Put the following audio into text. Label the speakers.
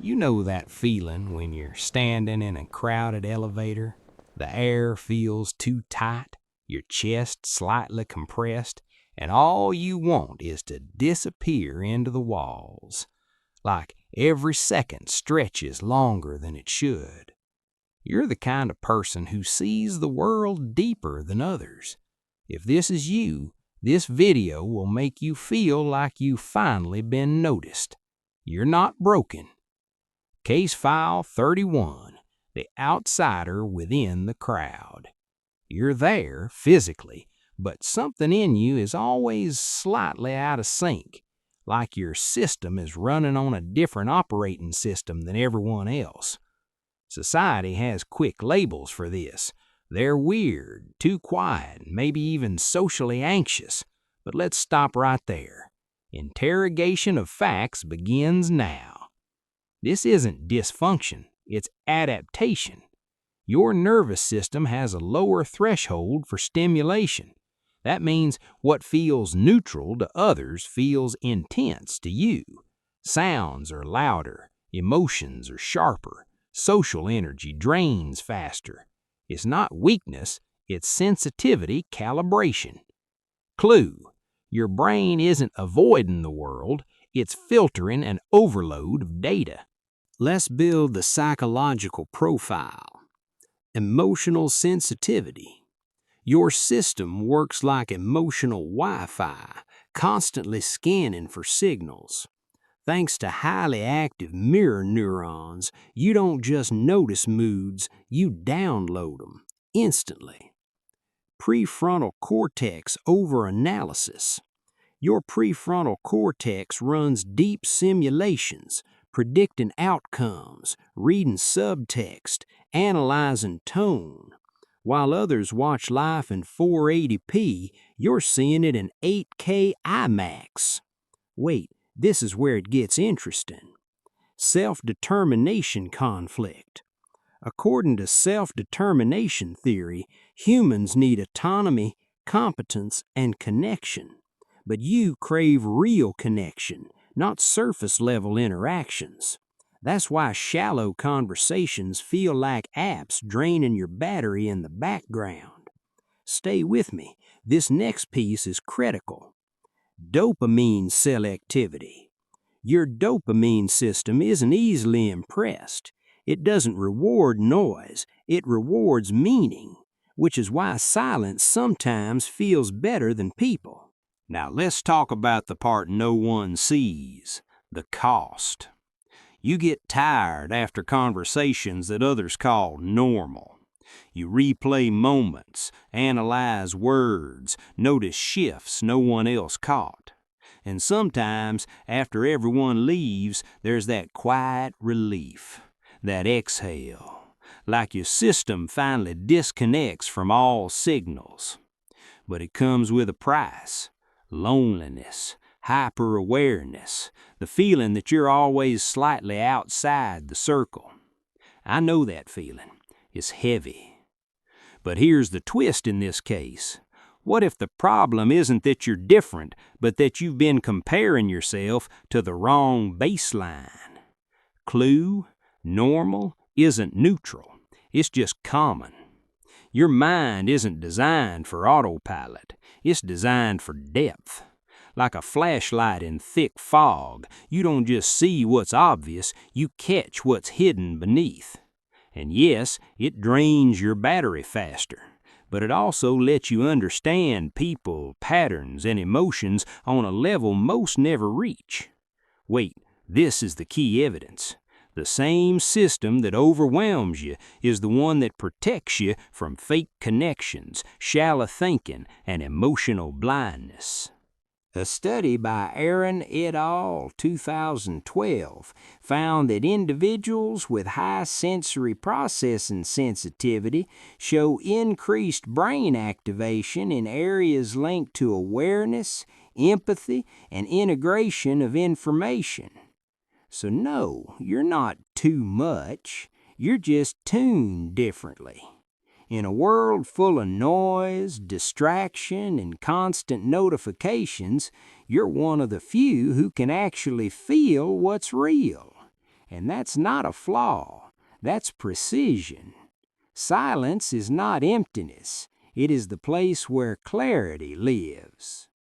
Speaker 1: You know that feeling when you're standing in a crowded elevator, the air feels too tight, your chest slightly compressed, and all you want is to disappear into the walls, like every second stretches longer than it should. You're the kind of person who sees the world deeper than others. If this is you, this video will make you feel like you've finally been noticed. You're not broken. Case File 31, the outsider within the crowd. You're there physically, but something in you is always slightly out of sync, like your system is running on a different operating system than everyone else. Society has quick labels for this. They're weird, too quiet, maybe even socially anxious. But let's stop right there. Interrogation of facts begins now. This isn't dysfunction, it's adaptation. Your nervous system has a lower threshold for stimulation. That means what feels neutral to others feels intense to you. Sounds are louder, emotions are sharper, social energy drains faster. It's not weakness, it's sensitivity calibration. Clue: your brain isn't avoiding the world, it's filtering an overload of data. Let's build the psychological profile. Emotional sensitivity. Your system works like emotional Wi-Fi, constantly scanning for signals. Thanks to highly active mirror neurons, you don't just notice moods, you download them instantly. Prefrontal cortex overanalysis. Your prefrontal cortex runs deep simulations, predicting outcomes, reading subtext, analyzing tone. While others watch life in 480p, you're seeing it in 8K IMAX. Wait, this is where it gets interesting. Self-determination conflict. According to self-determination theory, humans need autonomy, competence, and connection. But you crave real connection, not surface-level interactions. That's why shallow conversations feel like apps draining your battery in the background. Stay with me. This next piece is critical. Dopamine selectivity. Your dopamine system isn't easily impressed. It doesn't reward noise, it rewards meaning, which is why silence sometimes feels better than people. Now let's talk about the part no one sees, the cost. You get tired after conversations that others call normal. You replay moments, analyze words, notice shifts no one else caught. And sometimes, after everyone leaves, there's that quiet relief, that exhale, like your system finally disconnects from all signals. But it comes with a price: loneliness, hyper-awareness, the feeling that you're always slightly outside the circle. I know that feeling. It's heavy. But here's the twist in this case. What if the problem isn't that you're different, but that you've been comparing yourself to the wrong baseline? Clue: normal isn't neutral. It's just common. Your mind isn't designed for autopilot. It's designed for depth. Like a flashlight in thick fog, you don't just see what's obvious, you catch what's hidden beneath. And yes, it drains your battery faster, but it also lets you understand people, patterns, and emotions on a level most never reach. Wait, this is the key evidence. The same system that overwhelms you is the one that protects you from fake connections, shallow thinking, and emotional blindness. A study by Aaron et al. 2012 found that individuals with high sensory processing sensitivity show increased brain activation in areas linked to awareness, empathy, and integration of information. So no, you're not too much, you're just tuned differently. In a world full of noise, distraction, and constant notifications, you're one of the few who can actually feel what's real. And that's not a flaw, that's precision. Silence is not emptiness, it is the place where clarity lives.